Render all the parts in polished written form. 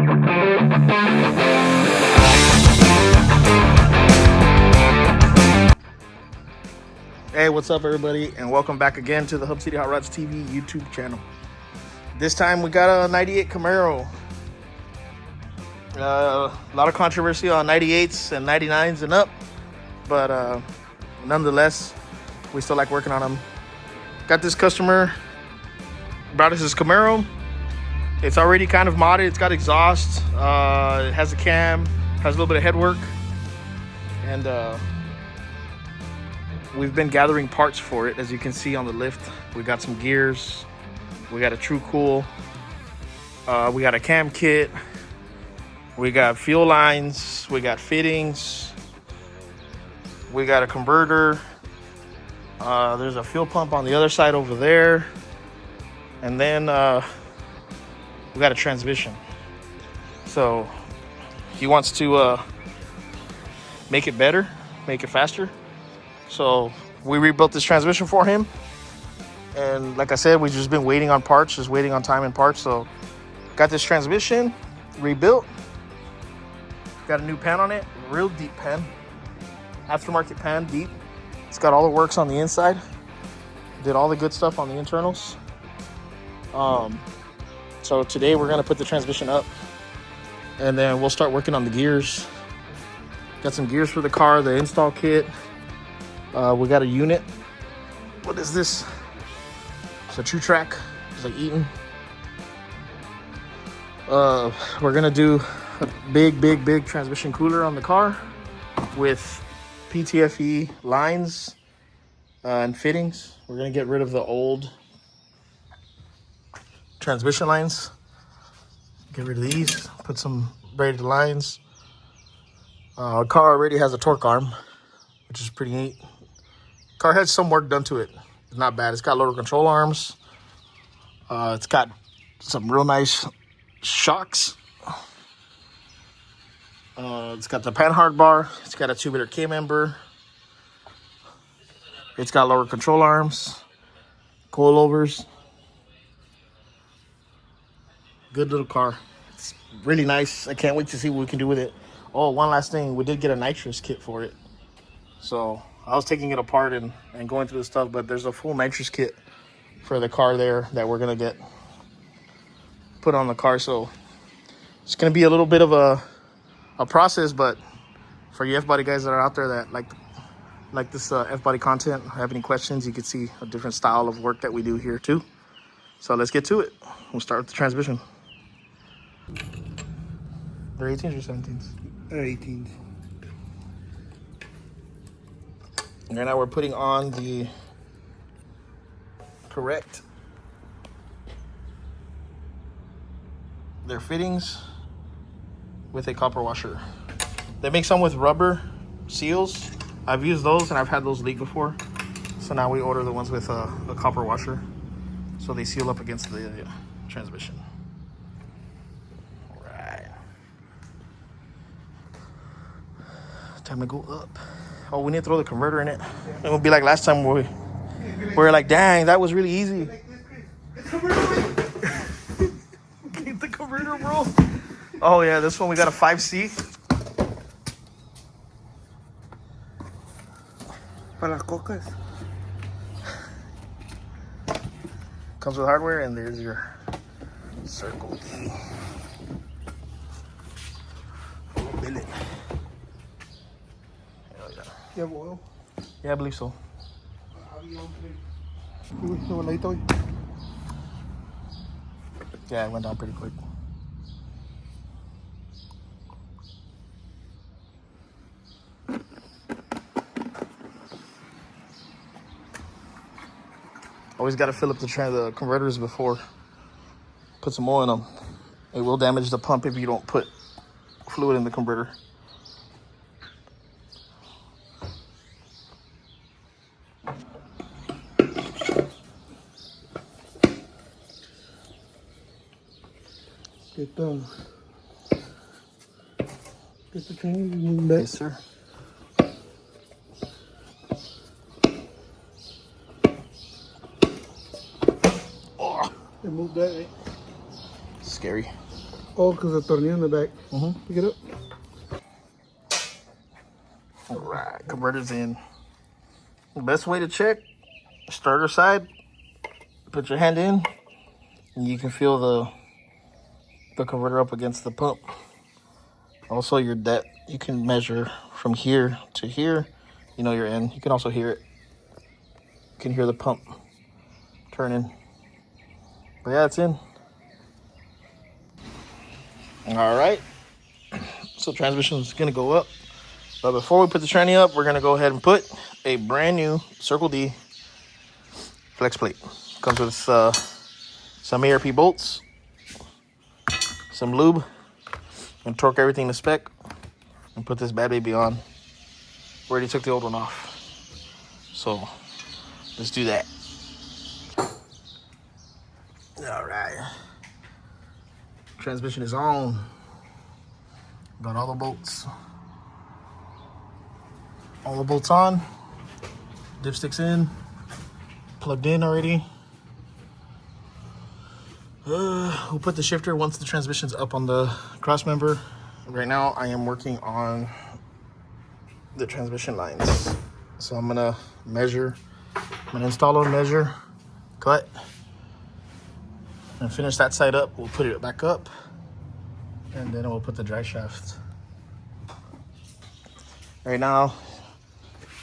Hey, what's up everybody, and welcome back again to the Hub City Hot Rods TV YouTube channel. This time we got a 98 Camaro. A lot of controversy on 98s and 99s and up, but nonetheless, we still like working on them. Got this customer, brought us his Camaro. It's already kind of modded. It's got exhaust, it has a cam, has a little bit of headwork, and we've been gathering parts for it. As you can see on the lift, we got some gears, we got a true cool, we got a cam kit, we got fuel lines, we got fittings, we got a converter, there's a fuel pump on the other side over there, and then we got a transmission. So he wants to make it better, make it faster. So we rebuilt this transmission for him, and like I said, we've just been waiting on parts, just waiting on time and parts. So got this transmission rebuilt, got a new pan on it, real deep pan, aftermarket pan, deep. It's got all the works on the inside, did all the good stuff on the internals. So today we're gonna put the transmission up, and then we'll start working on the gears. Got some gears for the car, the install kit. We got a unit. What is this? It's a True Track. It's like Eaton. We're gonna do a big transmission cooler on the car with PTFE lines and fittings. We're gonna get rid of the old transmission lines. Get rid of these. Put some braided lines. Our car already has a torque arm, which is pretty neat. Car had some work done to it. It's not bad. It's got lower control arms. It's got some real nice shocks. It's got the panhard bar. It's got a 2-liter K-member. It's got lower control arms, coilovers. Good little car. It's really nice. I can't wait to see what we can do with it. Oh, one last thing. We did get a nitrous kit for it. So I was taking it apart and going through the stuff, but there's a full nitrous kit for the car there that we're going to get put on the car. So it's going to be a little bit of a process, but for you F-body guys that are out there that like this F-body content, have any questions, you can see a different style of work that we do here too. So let's get to it. We'll start with the transmission. They're 18s or 17s? They're 18s. And now we're putting on the correct their fittings with a copper washer. They make some with rubber seals. I've used those and I've had those leak before. So now we order the ones with a copper washer, so they seal up against the transmission. All right. Time to go up. Oh, we need to throw the converter in it. It will be like last time we were like, dang, that was really easy. Keep the converter, bro. Oh yeah, this one we got a 5C. Para las cocas. Comes with hardware, and there's your circle key. Billet. Hell yeah. You have oil? Yeah, I believe so. Yeah, it went down pretty quick. Always got to fill up the converters before. Put some oil in them. It will damage the pump if you don't put fluid in the converter. Get the train back. Yes, sir. Oh, they moved that, right? Scary. Oh, because the tornillo in the back. Pick it up. All right, converter's in. The best way to check, starter side, put your hand in, and you can feel the converter up against the pump. Also, your depth, you can measure from here to here. You know you're in. You can also hear it. You can hear the pump turning. But yeah, it's in. All right. So transmission is gonna go up. But before we put the tranny up, we're gonna go ahead and put a brand new Circle D flex plate. Comes with some ARP bolts, some lube, and torque everything to spec, and put this bad baby on. We already took the old one off, so let's do that. All right, transmission is on. Got all the bolts on, dipsticks in, plugged in already. We'll put the shifter once the transmission's up on the cross member. Right now I am working on the transmission lines. So I'm gonna measure, I'm gonna install a measure, cut, and finish that side up. We'll put it back up, and then we'll put the drive shaft. Right now,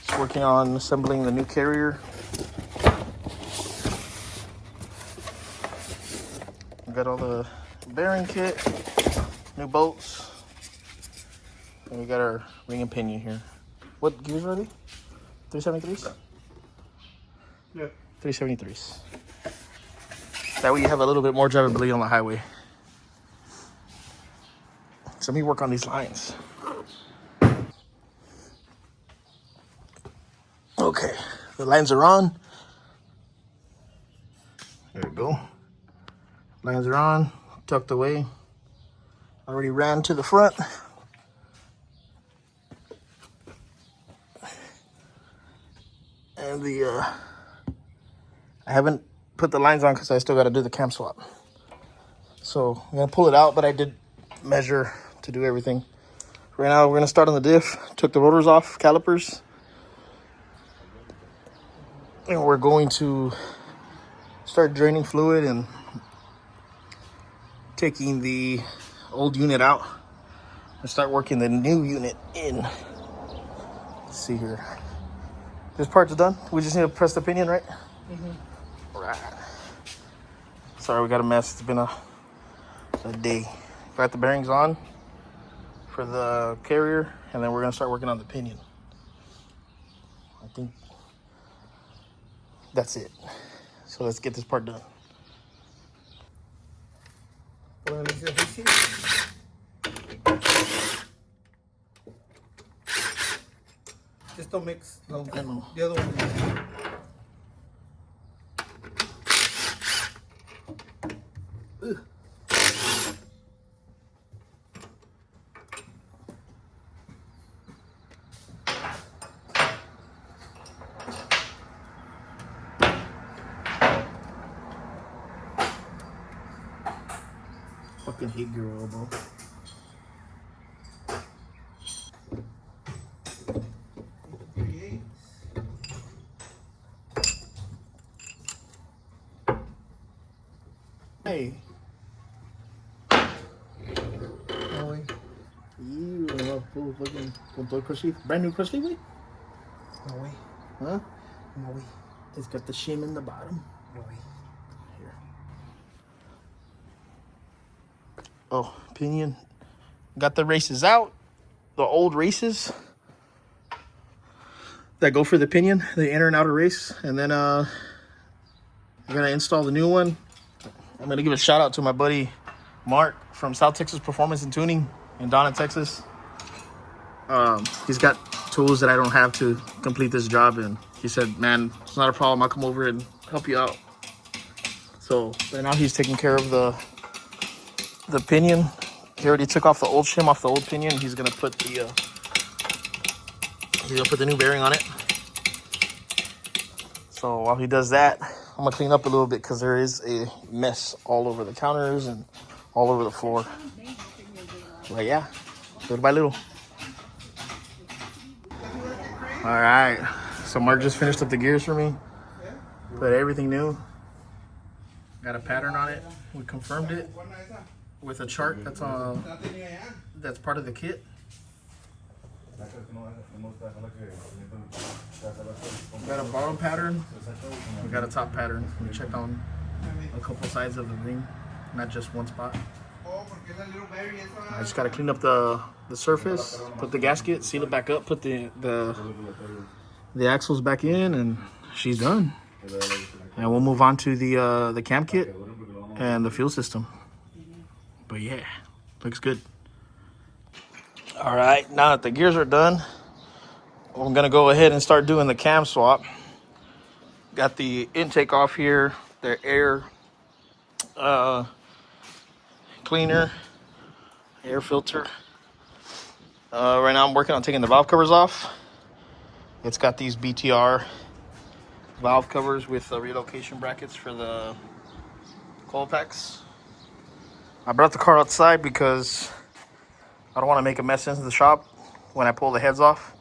just working on assembling the new carrier. We got all the bearing kit, new bolts, and we got our ring and pinion here. What gears are they? 373s? Yeah. 373s. That way you have a little bit more drivability on the highway. So let me work on these lines. Okay, the lines are on. There we go. Lines are on, tucked away. Already ran to the front. And I haven't put the lines on because I still got to do the cam swap. So I'm gonna pull it out, but I did measure to do everything. Right now we're gonna start on the diff. Took the rotors off, calipers. And we're going to start draining fluid and taking the old unit out and start working the new unit in. Let's see here. This part's done. We just need to press the pinion, right? All right. Sorry, we got a mess. It's been a day. Got the bearings on for the carrier, and then we're gonna start working on the pinion. I think that's it. So let's get this part done. Just don't mix. No, I know. the other one. Ugh. Fucking hate gear oil, bro. Hey. No way. You love full fucking con todo el crush sleeve. Brand new crush sleeve, güey? No way. Huh? No way. It's got the shim in the bottom. No way. Here. Oh, pinion. Got the races out. The old races that go for the pinion, the inner and outer race. And then I'm gonna install the new one. I'm gonna give a shout out to my buddy Mark from South Texas Performance and Tuning in Donna, Texas. He's got tools that I don't have to complete this job, and he said, man, it's not a problem, I'll come over and help you out. So right now he's taking care of the pinion. He already took off the old shim off the old pinion. He's gonna put the new bearing on it. So while he does that, I'm gonna clean up a little bit because there is a mess all over the counters and all over the floor. But yeah, little by little. All right, so Mark just finished up the gears for me. Put everything new. Got a pattern on it. We confirmed it with a chart that's part of the kit. We got a bottom pattern. We got a top pattern. We checked on a couple sides of the ring, not just one spot. I just got to clean up the surface, put the gasket, seal it back up, put the axles back in, and she's done. And we'll move on to the cam kit and the fuel system. But yeah, looks good. All right, now that the gears are done, I'm gonna go ahead and start doing the cam swap. Got the intake off here, the air cleaner, air filter. Right now I'm working on taking the valve covers off. It's got these BTR valve covers with relocation brackets for the coil packs. I brought the car outside because I don't want to make a mess into the shop when I pull the heads off,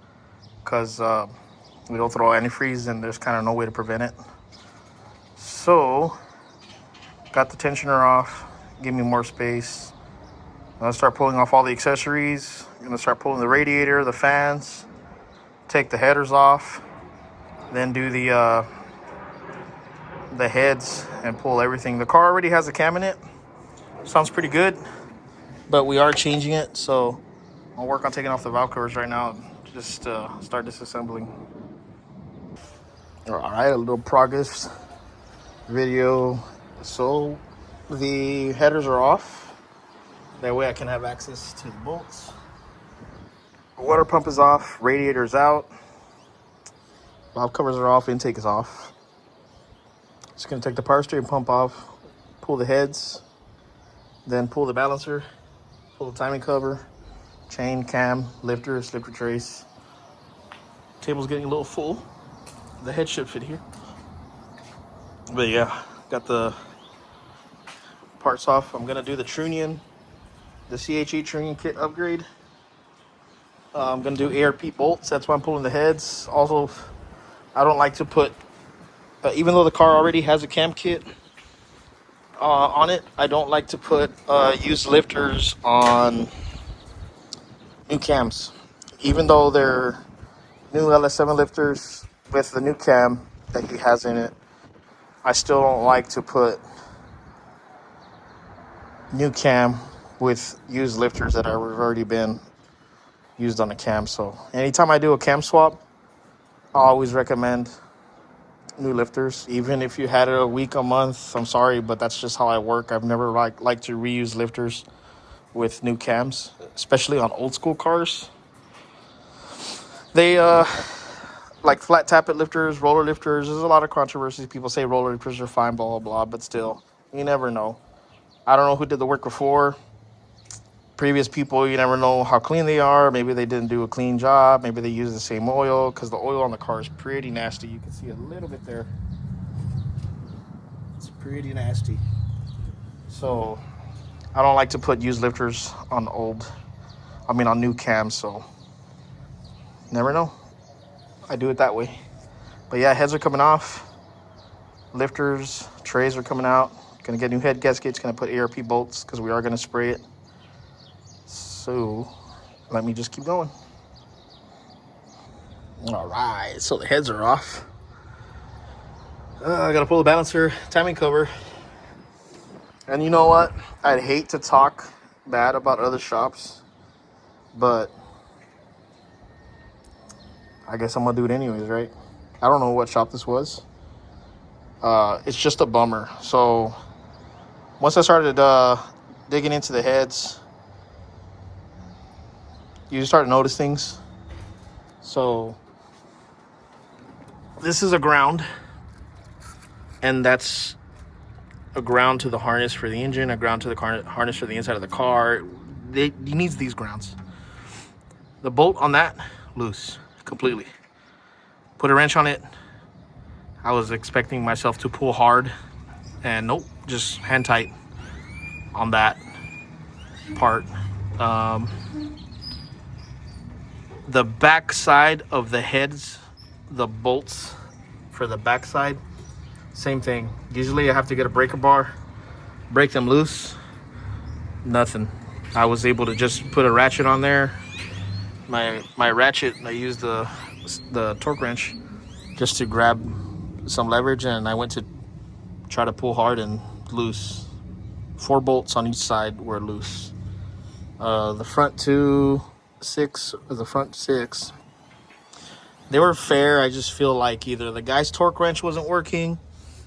because we don't throw antifreeze and there's kind of no way to prevent it. So got the tensioner off, give me more space. I'm gonna start pulling off all the accessories. I'm gonna start pulling the radiator, the fans, take the headers off, then do the heads and pull everything. The car already has a cam in it. Sounds pretty good, but we are changing it, so I'll work on taking off the valve covers right now. Just start disassembling. All right, a little progress video. So the headers are off. That way I can have access to the bolts. The water pump is off, radiator's out. Valve covers are off, intake is off. Just gonna take the power steering pump off, pull the heads, then pull the balancer, pull the timing cover, chain, cam, lifter trace. Table's getting a little full. The head should fit here. But yeah, got the parts off. I'm gonna do the Trunion, the CHE Trunion kit upgrade. I'm gonna do ARP bolts. That's why I'm pulling the heads. Also, I don't like to put, even though the car already has a cam kit on it, I don't like to put used lifters on new cams. Even though they're new LS1 lifters with the new cam that he has in it, I still don't like to put new cam with used lifters that have already been used on the cam. So anytime I do a cam swap, I always recommend new lifters. Even if you had it a week, a month, I'm sorry, but that's just how I work. I've never liked to reuse lifters with new cams, especially on old school cars. They like flat tappet lifters, roller lifters. There's a lot of controversy. People say roller lifters are fine, blah, blah, blah, but still, you never know. I don't know who did the work before. Previous people, you never know how clean they are. Maybe they didn't do a clean job. Maybe they use the same oil, because the oil on the car is pretty nasty. You can see a little bit there. It's pretty nasty. So I don't like to put used lifters on on new cams. So never know. I do it that way. But yeah, heads are coming off. Lifters, trays are coming out. Gonna get new head gaskets. Gonna put ARP bolts because we are gonna spray it. So let me just keep going. All right, so the heads are off. I gotta pull the balancer, timing cover. And you know what? I'd hate to talk bad about other shops, but I guess I'm gonna do it anyways, right? I don't know what shop this was. It's just a bummer. So once I started digging into the heads, you start to notice things. So this is a ground, and that's a ground to the harness for the engine, a ground to the harness for the inside of the car. It needs these grounds. The bolt on that, loose completely. Put a wrench on it. I was expecting myself to pull hard, and nope, just hand tight on that. part. The back side of the heads, the bolts for the back side, same thing. Usually I have to get a breaker bar, break them loose. Nothing. I was able to just put a ratchet on there. My ratchet, I used the torque wrench just to grab some leverage, and I went to try to pull hard and loose. 4 bolts on each side were loose. The front 6, they were fair. I just feel like either the guy's torque wrench wasn't working,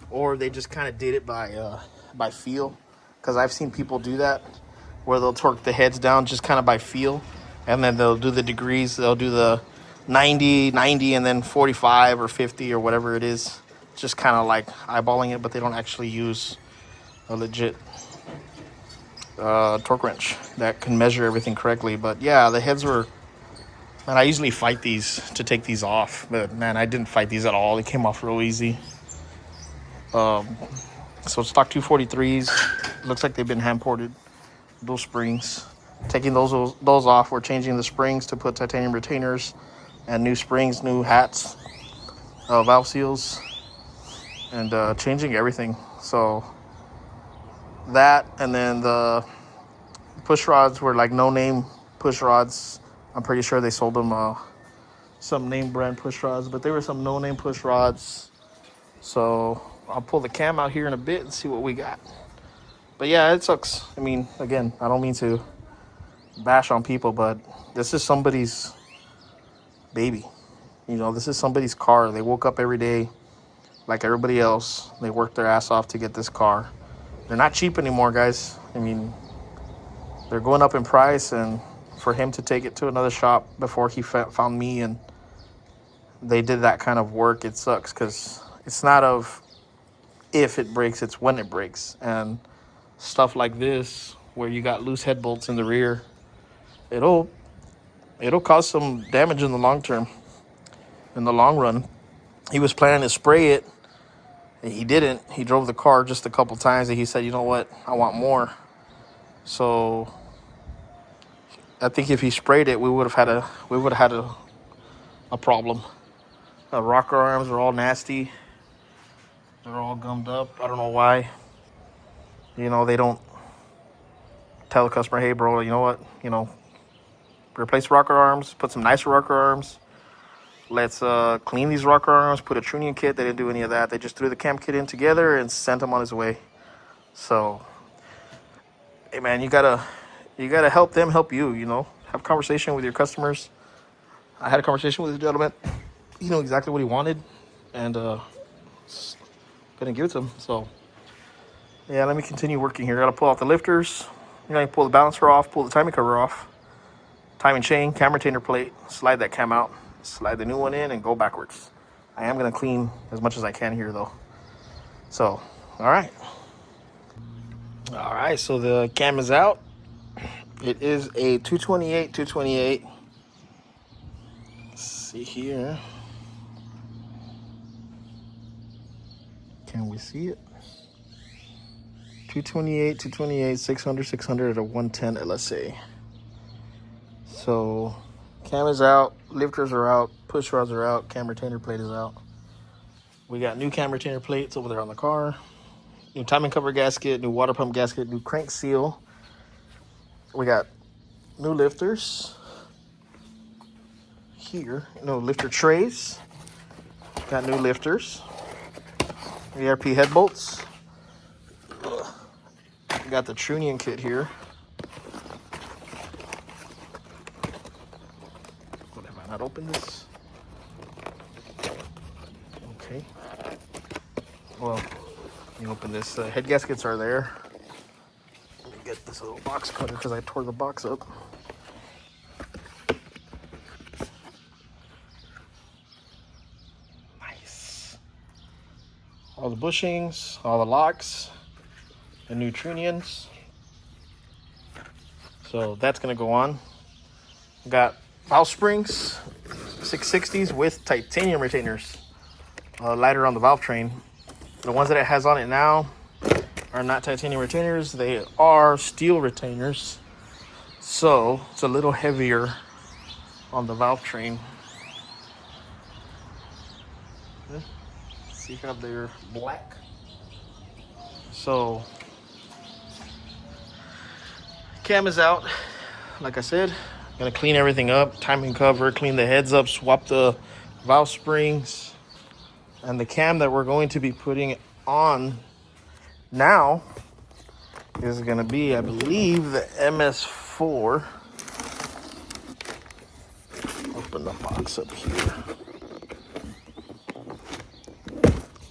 or they just kind of did it by feel. Because I've seen people do that, where they'll torque the heads down just kind of by feel, and then they'll do the degrees. They'll do the 90, and then 45 or 50 or whatever it is, just kind of like eyeballing it, but they don't actually use a legit torque wrench that can measure everything correctly. But yeah, the heads were, man, I usually fight these to take these off, but man, I didn't fight these at all. They came off real easy. So stock 243s, looks like they've been hand ported. Those springs, taking those off, we're changing the springs to put titanium retainers and new springs, new hats, valve seals, and changing everything. So that, and then the push rods were like no-name push rods. I'm pretty sure they sold them some name brand push rods, but they were some no-name push rods. So I'll pull the cam out here in a bit and see what we got. But yeah, it sucks. I mean, again, I don't mean to bash on people, but this is somebody's baby. You know, this is somebody's car. They woke up every day like everybody else. They worked their ass off to get this car. They're not cheap anymore, guys. I mean, they're going up in price, and for him to take it to another shop before he found me and they did that kind of work, it sucks, because it's not of if it breaks, it's when it breaks. And stuff like this, where you got loose head bolts in the rear, it'll cause some damage in the long term, in the long run. He was planning to spray it. He didn't. He drove the car just a couple times, and he said, you know what, I want more. So I think if he sprayed it, we would have had a problem. The rocker arms are all nasty. They're all gummed up. I don't know why. You know, they don't tell the customer, hey, bro, you know what? You know, replace rocker arms, put some nicer rocker arms. Let's clean these rocker arms, put a tuning kit. They didn't do any of that. They just threw the cam kit in together and sent him on his way. So, hey, man, you gotta help them help you, you know. Have a conversation with your customers. I had a conversation with the gentleman. He knew exactly what he wanted, and gonna give it to him. So, yeah, let me continue working here. Gotta pull out the lifters. You know, pull the balancer off, pull the timing cover off, timing chain, cam retainer plate, slide that cam out, slide the new one in, and go backwards. I am gonna clean as much as I can here, though. So, all right, so the cam is out. It is a 228. Let's see here. Can we see it? 228, 600 at a 110 LSA. So, cam is out, lifters are out, push rods are out, cam retainer plate is out. We got new cam retainer plates over there on the car. New timing cover gasket, new water pump gasket, new crank seal. We got new lifters here. No, lifter trays. Got new lifters. ERP head bolts. We got the tuning kit here. What, have I not opened this? Okay. Well, you open this. Head gaskets are there. Let me get this little box cutter because I tore the box up. Nice. All the bushings, all the locks, the new trunions. So that's gonna go on. Got valve springs, 660s with titanium retainers. Lighter on the Valvetrain. The ones that it has on it now are not titanium retainers. They are steel retainers. So it's a little heavier on the Valvetrain. See how they're black. So cam is out. Like I said, gonna clean everything up, timing cover, clean the heads up, swap the valve springs. And the cam that we're going to be putting on now is gonna be, I believe, the MS4. Open the box up here.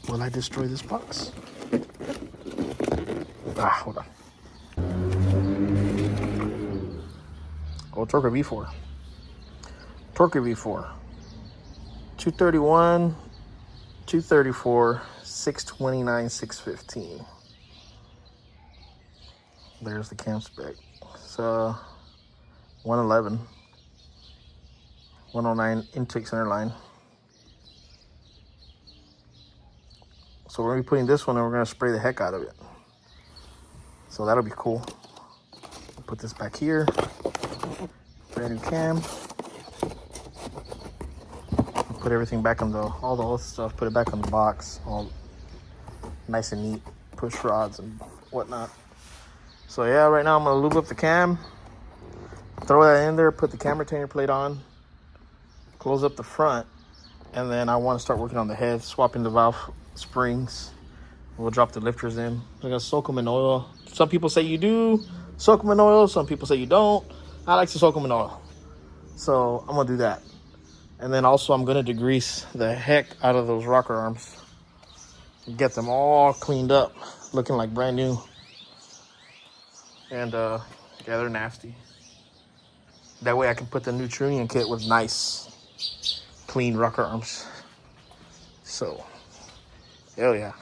Will I destroy this box? Hold on. Oh, Torque V4. Torque V4. 231, 234, 629, 615. There's the cam spec. It's 111, 109 intake center line. So we're gonna be putting this one and we're gonna spray the heck out of it. So that'll be cool. Put this back here. Brand new cam. Put everything back on all the old stuff, put it back on the box, all nice and neat, push rods and whatnot. So yeah, right now I'm gonna lube up the cam, throw that in there, put the cam retainer plate on, close up the front, and then I want to start working on the head, swapping the valve springs. We'll drop the lifters in. I'm gonna soak them in oil. Some people say you do soak them in oil, some people say you don't. I like to soak them in oil, so I'm gonna do that. And then also I'm gonna degrease the heck out of those rocker arms. Get them all cleaned up, looking like brand new. And yeah, they're nasty. That way I can put the new tuning kit with nice, clean rocker arms. So, hell yeah.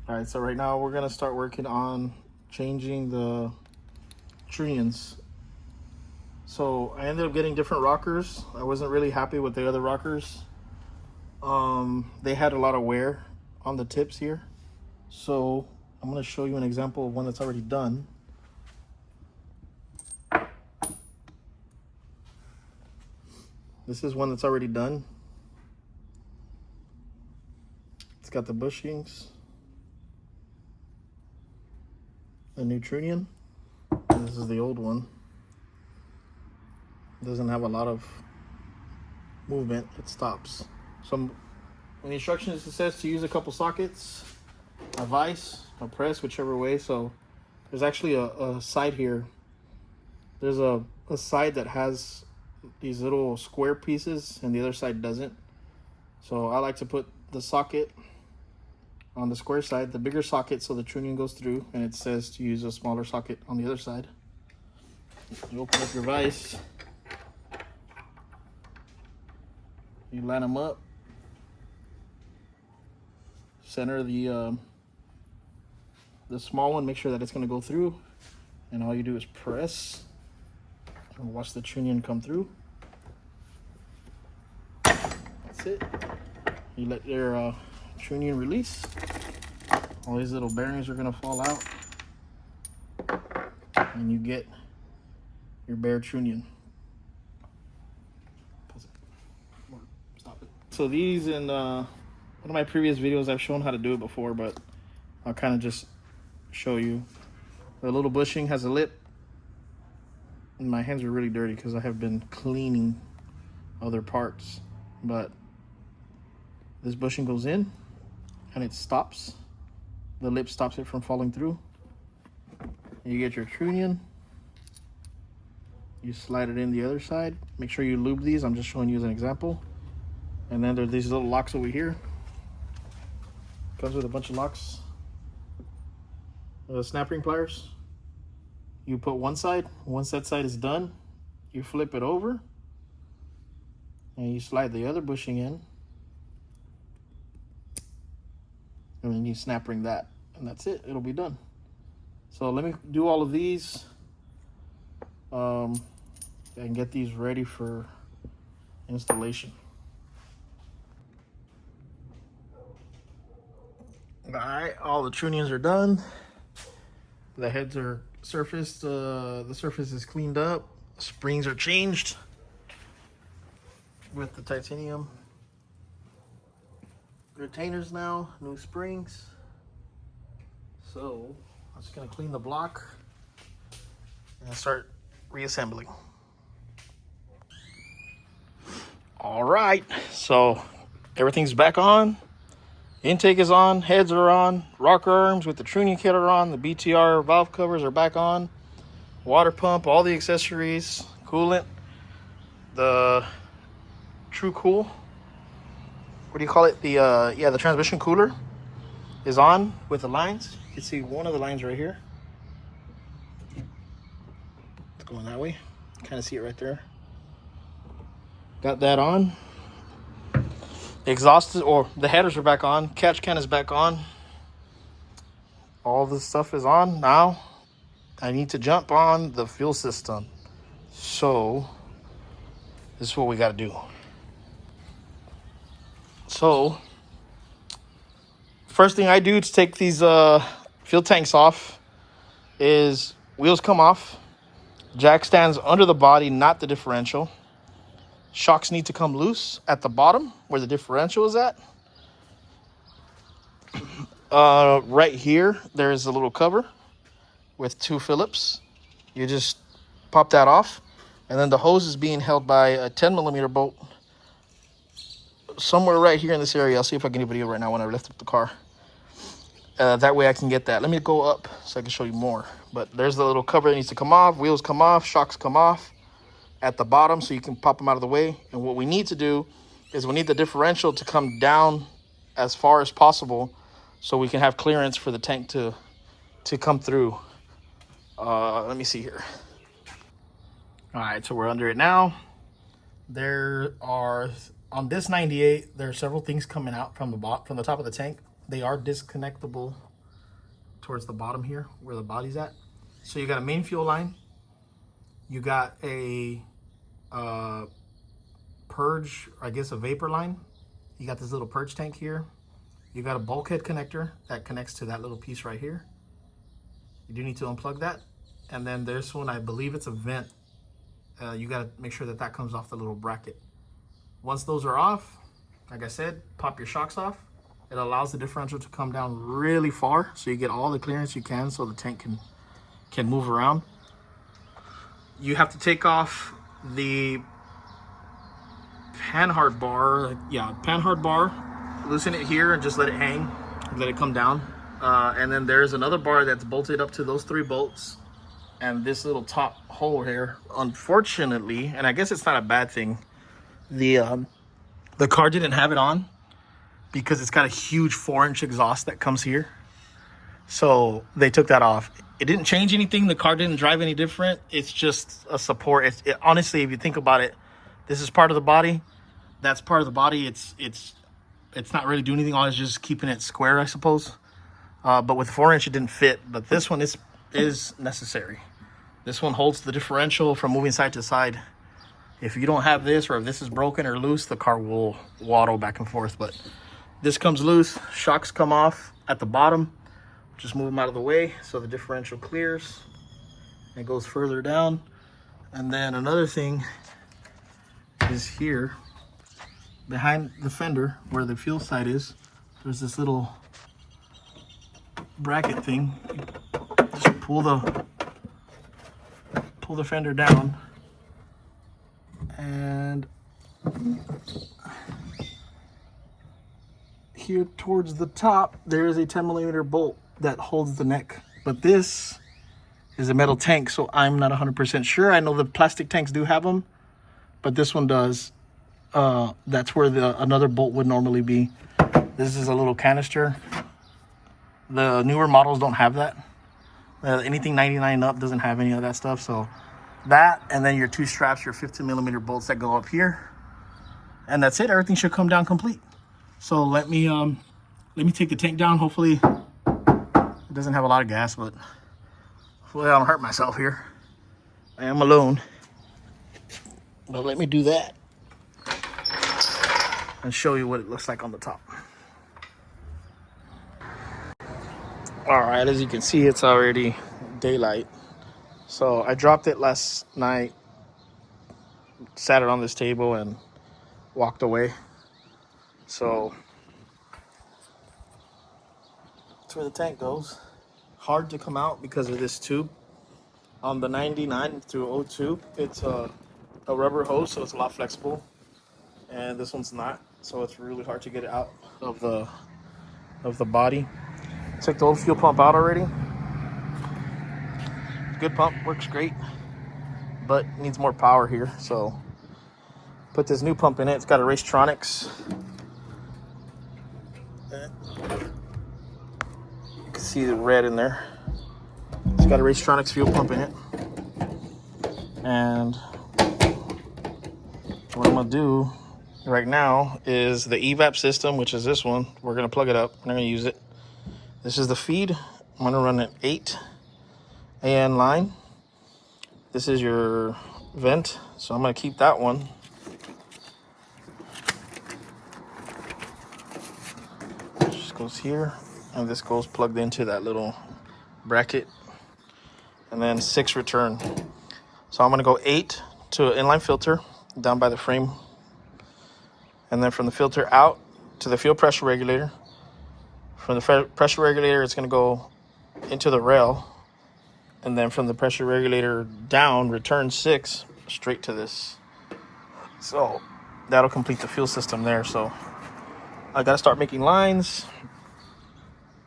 All right, so right now we're gonna start working on changing the trunions. So I ended up getting different rockers. I wasn't really happy with the other rockers. They had a lot of wear on the tips here. So I'm gonna show you an example of one that's already done. This is one that's already done. It's got the bushings, the new trunion. And this is the old one. Doesn't have a lot of movement, it stops. So in the instructions it says to use a couple sockets, a vise, a press, whichever way. So there's actually a side here. There's a side that has these little square pieces and the other side doesn't. So I like to put the socket on the square side, the bigger socket, so the trunion goes through, and it says to use a smaller socket on the other side. You open up your vise. You line them up, center the small one, make sure that it's going to go through, and all you do is press and watch the trunion come through. That's it. You let your trunion release. All these little bearings are going to fall out, and you get your bare trunion. So these, in one of my previous videos, I've shown how to do it before, but I'll kind of just show you. The little bushing has a lip, and my hands are really dirty because I have been cleaning other parts. But this bushing goes in, and it stops. The lip stops it from falling through. You get your trunion. You slide it in the other side. Make sure you lube these. I'm just showing you as an example. And then there's these little locks over here. Comes with a bunch of locks. Snap ring pliers. You put one side. Once that side is done, you flip it over. And you slide the other bushing in. And then you snap ring that. And that's it. It'll be done. So let me do all of these. And get these ready for installation. All right, all the trunions are done. The heads are surface. The surface is cleaned up. Springs are changed with the titanium retainers now, new springs. So I'm just gonna clean the block and start reassembling. All right, so everything's back on. Intake is on, heads are on, rocker arms with the tuning kit are on, the BTR valve covers are back on, water pump, all the accessories, coolant, the True Cool, what do you call it? The transmission cooler is on with the lines. You can see one of the lines right here. It's going that way. Kind of see it right there. Got that on. The exhaust or the headers are back on. Catch can is back on. All this stuff is on. Now I need to jump on the fuel system. So this is what we got to do. So first thing I do to take these fuel tanks off is wheels come off. Jack stands under the body, not the differential. Shocks need to come loose at the bottom where the differential is at. Right here, there's a little cover with 2 Phillips. You just pop that off. And then the hose is being held by a 10mm bolt somewhere right here in this area. I'll see if I can get a video right now when I lift up the car. That way I can get that. Let me go up so I can show you more. But there's the little cover that needs to come off. Wheels come off. Shocks come off at the bottom so you can pop them out of the way. And what we need to do is we need the differential to come down as far as possible so we can have clearance for the tank to come through. Let me see here. All right, so we're under it now. There are, on this 98, there are several things coming out from the top of the tank. They are disconnectable towards the bottom here where the body's at. So you got a main fuel line. You got a purge, I guess a vapor line. You got this little purge tank here. You got a bulkhead connector that connects to that little piece right here. You do need to unplug that. And then there's one, I believe it's a vent. You got to make sure that that comes off the little bracket. Once those are off, like I said, pop your shocks off. It allows the differential to come down really far so you get all the clearance you can so the tank can move around. You have to take off the panhard bar. Yeah, panhard bar. Loosen it here and just let it hang. Let it come down. And then there's another bar that's bolted up to those 3 bolts. And this little top hole here, unfortunately, and I guess it's not a bad thing, the car didn't have it on because it's got a huge 4-inch exhaust that comes here. So they took that off. It didn't change anything. The car didn't drive any different. It's just a support. Honestly, if you think about it, this is part of the body. That's part of the body. It's not really doing anything. All it's just keeping it square, I suppose. But with the 4-inch, it didn't fit. But this one is necessary. This one holds the differential from moving side to side. If you don't have this, or if this is broken or loose, the car will waddle back and forth. But this comes loose. Shocks come off at the bottom. Just move them out of the way so the differential clears and goes further down. And then another thing is here behind the fender where the fuel side is, there's this little bracket thing. Just pull the fender down, and here towards the top there is a 10mm bolt that holds the neck, but this is a metal tank, so I'm not 100% sure. I know the plastic tanks do have them, but this one does. That's where another bolt would normally be. This is a little canister. The newer models don't have that. Anything 99 up doesn't have any of that stuff. So that, and then your 2 straps, your 15mm bolts that go up here, and that's it. Everything should come down complete. So let me take the tank down. Hopefully it doesn't have a lot of gas, but hopefully I don't hurt myself here. I am alone, but let me do that and show you what it looks like on the top. All right, as you can see, it's already daylight. So I dropped it last night, sat it on this table, and walked away. So that's where the tank goes. Hard to come out because of this tube. On the 99 through 02, it's a rubber hose, so it's a lot flexible. And this one's not, so it's really hard to get it out of the body. Took the old fuel pump out already. Good pump, works great, but needs more power here. So put this new pump in it. It's got a Racetronics. You can see the red in there. It's got a Racetronics fuel pump in it. And what I'm gonna do right now is the evap system, which is this one. We're gonna plug it up. We're gonna use it. This is the feed. I'm gonna run an 8 AN line. This is your vent, so I'm gonna keep that one. It just goes here, and this goes plugged into that little bracket, and then 6 return. So I'm gonna go 8 to an inline filter down by the frame, and then from the filter out to the fuel pressure regulator. From the pressure regulator, it's gonna go into the rail, and then from the pressure regulator down, return 6 straight to this. So that'll complete the fuel system there. So I gotta start making lines.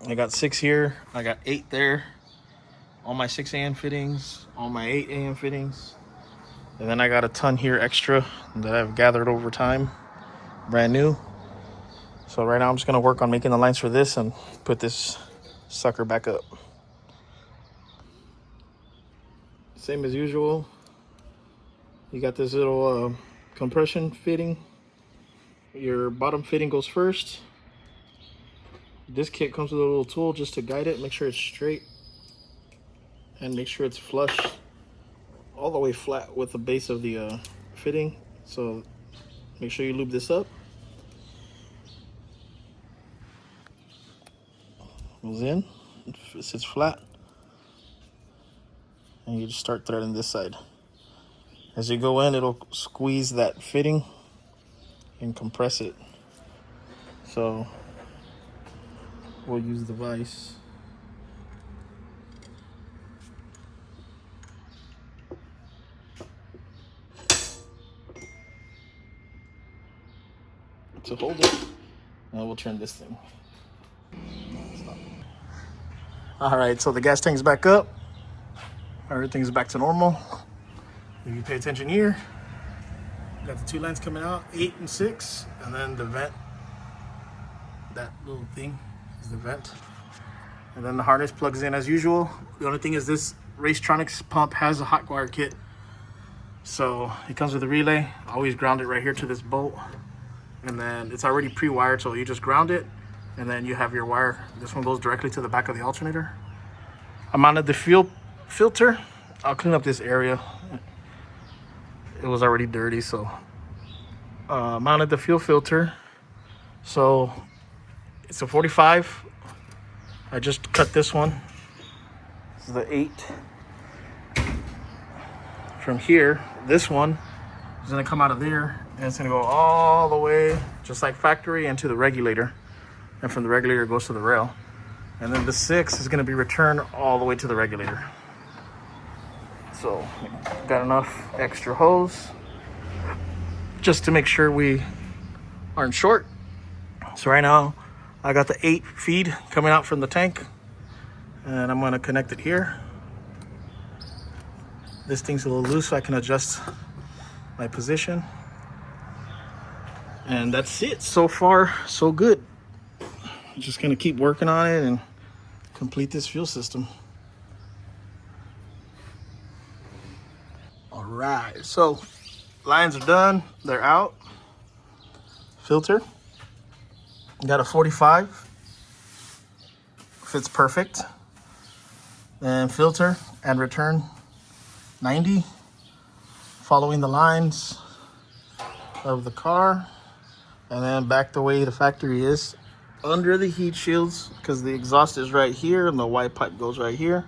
I got 6 here, I got 8 there. All my 6 AN fittings, all my 8 AN fittings. And then I got a ton here extra that I've gathered over time, brand new. So right now I'm just gonna work on making the lines for this and put this sucker back up. Same as usual. You got this little compression fitting. Your bottom fitting goes first. This kit comes with a little tool just to guide it, make sure it's straight, and make sure it's flush all the way flat with the base of the fitting. So make sure you lube this up. Goes in, it sits flat, and you just start threading this side. As you go in, it'll squeeze that fitting and compress it. So we'll use the vise. To hold it, and we'll turn this thing. All right, so the gas tank's back up. Everything's back to normal. If you pay attention here, got the 2 lines coming out, 8 and 6, and then the vent. That little thing is the vent. And then the harness plugs in as usual. The only thing is this Racetronics pump has a hot wire kit. So it comes with a relay. I always ground it right here to this bolt. And then it's already pre-wired, so you just ground it, and then you have your wire. This one goes directly to the back of the alternator. I mounted the fuel filter. I'll clean up this area. It was already dirty, so mounted the fuel filter. So it's a 45. I just cut this one. This is the 8. From here, this one is gonna come out of there, and it's gonna go all the way, just like factory, into the regulator. And from the regulator, it goes to the rail. And then the 6 is gonna be returned all the way to the regulator. So got enough extra hose just to make sure we aren't short. So right now I got the 8 feed coming out from the tank, and I'm gonna connect it here. This thing's a little loose, so I can adjust my position. And that's it. So far, so good. Just gonna keep working on it and complete this fuel system. All right, so lines are done, they're out. Filter, got a 45, fits perfect. Then filter and return 90, following the lines of the car, and then back the way the factory is, under the heat shields, because the exhaust is right here and the white pipe goes right here.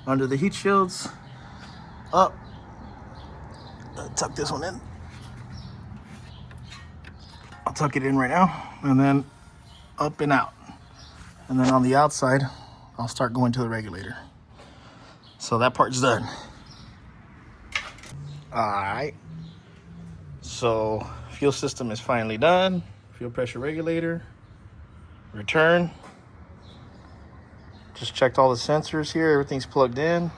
Under the heat shields, up. Tuck this one in. I'll tuck it in right now, and then up and out. And then on the outside, I'll start going to the regulator. So that part's done. All right. So fuel system is finally done. Fuel pressure regulator. Return. Just checked all the sensors here. Everything's plugged in.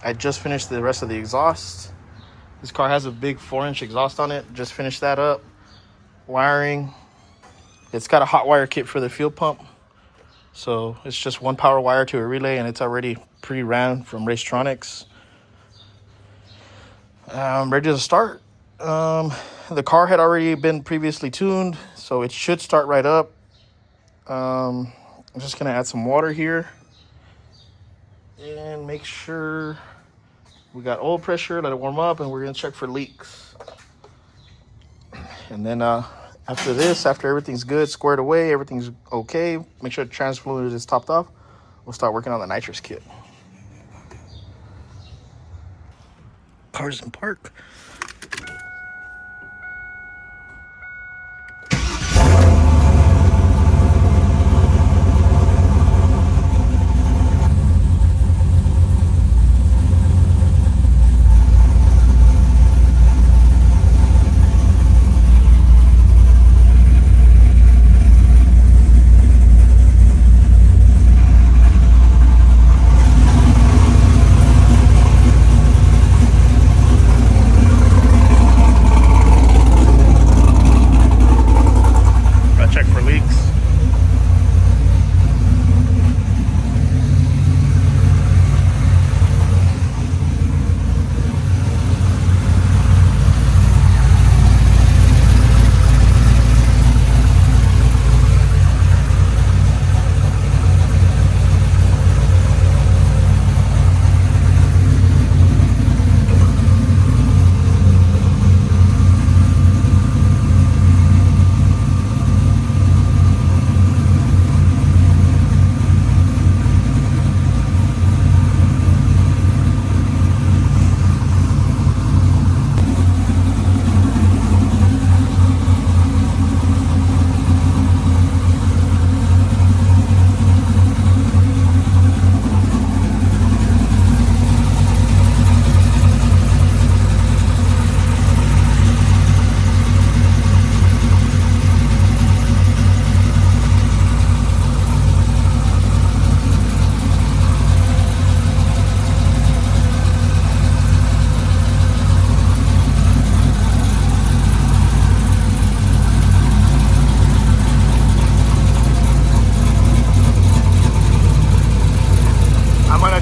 I just finished the rest of the exhaust. This car has a big 4-inch exhaust on it. Just finished that up. Wiring. It's got a hot wire kit for the fuel pump. So it's just one power wire to a relay, and it's already pre-ran from Racetronics. I'm ready to start. The car had already been previously tuned, so it should start right up. I'm just gonna add some water here and make sure we got oil pressure, let it warm up, and we're gonna check for leaks. And then after this, after everything's good, squared away, everything's okay, make sure the trans fluid is topped off, we'll start working on the nitrous kit. Cars in park.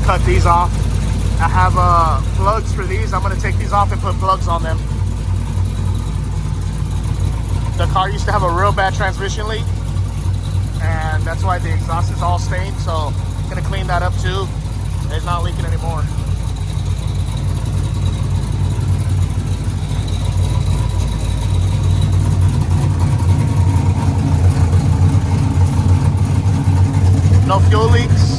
Cut these off. I have plugs for these. I'm gonna take these off and put plugs on them. The car used to have a real bad transmission leak, and that's why the exhaust is all stained. So I'm gonna clean that up too. It's not leaking anymore. No fuel leaks.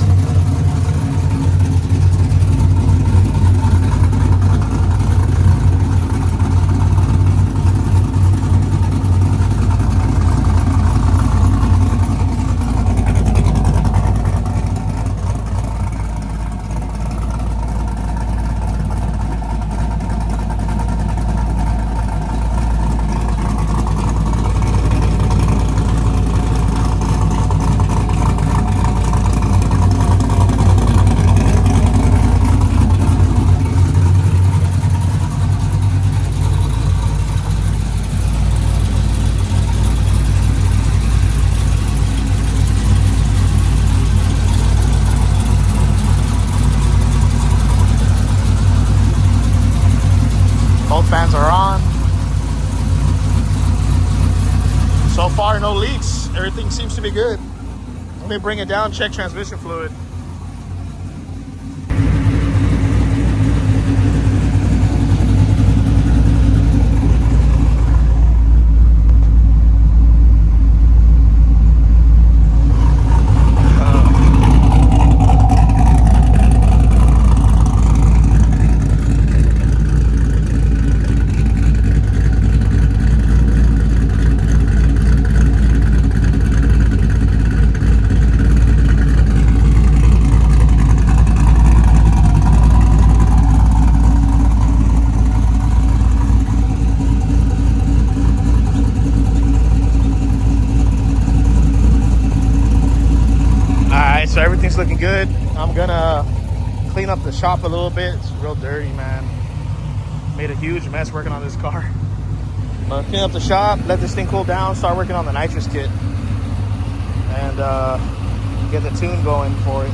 Both fans are on. So far, no leaks. Everything seems to be good. Let me bring it down, check transmission fluid. Everything's looking good. I'm gonna clean up the shop a little bit. It's real dirty, man. Made a huge mess working on this car. But clean up the shop, let this thing cool down, start working on the nitrous kit, and get the tune going for it.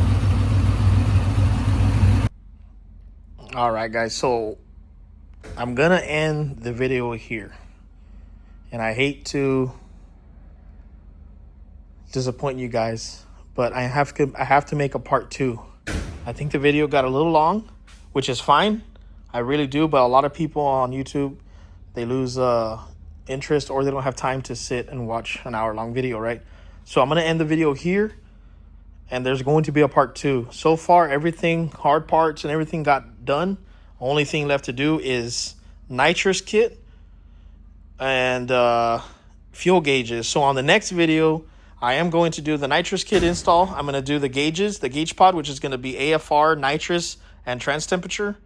All right, guys, so I'm gonna end the video here, and I hate to disappoint you guys, but I have to make a part 2. I think the video got a little long, which is fine. I really do, but a lot of people on YouTube, they lose interest, or they don't have time to sit and watch an hour-long video, right? So I'm gonna end the video here, and there's going to be a part 2. So far, everything, hard parts and everything got done. Only thing left to do is nitrous kit and fuel gauges. So on the next video, I am going to do the nitrous kit install. I'm going to do the gauges, the gauge pod, which is going to be AFR, nitrous, and trans temperature.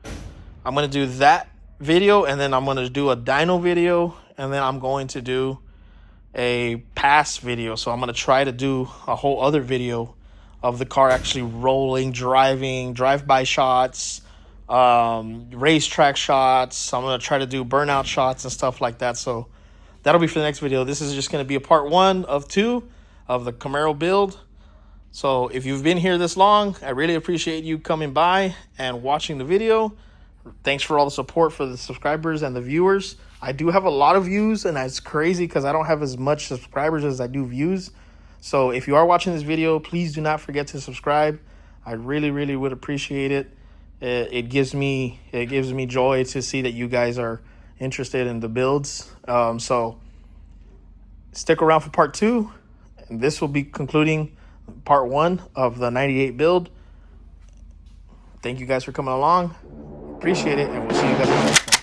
I'm going to do that video, and then I'm going to do a dyno video, and then I'm going to do a pass video. So I'm going to try to do a whole other video of the car actually rolling, driving, drive-by shots, racetrack shots. I'm going to try to do burnout shots and stuff like that. So that'll be for the next video. This is just going to be a part 1 of 2 of the Camaro build. So if you've been here this long, I really appreciate you coming by and watching the video. Thanks for all the support for the subscribers and the viewers. I do have a lot of views, and that's crazy because I don't have as much subscribers as I do views. So if you are watching this video, please do not forget to subscribe. I really, really would appreciate it. It gives me joy to see that you guys are interested in the builds. So stick around for part 2, and this will be concluding part 1 of the 98 build. Thank you guys for coming along. Appreciate it, and we'll see you guys next time.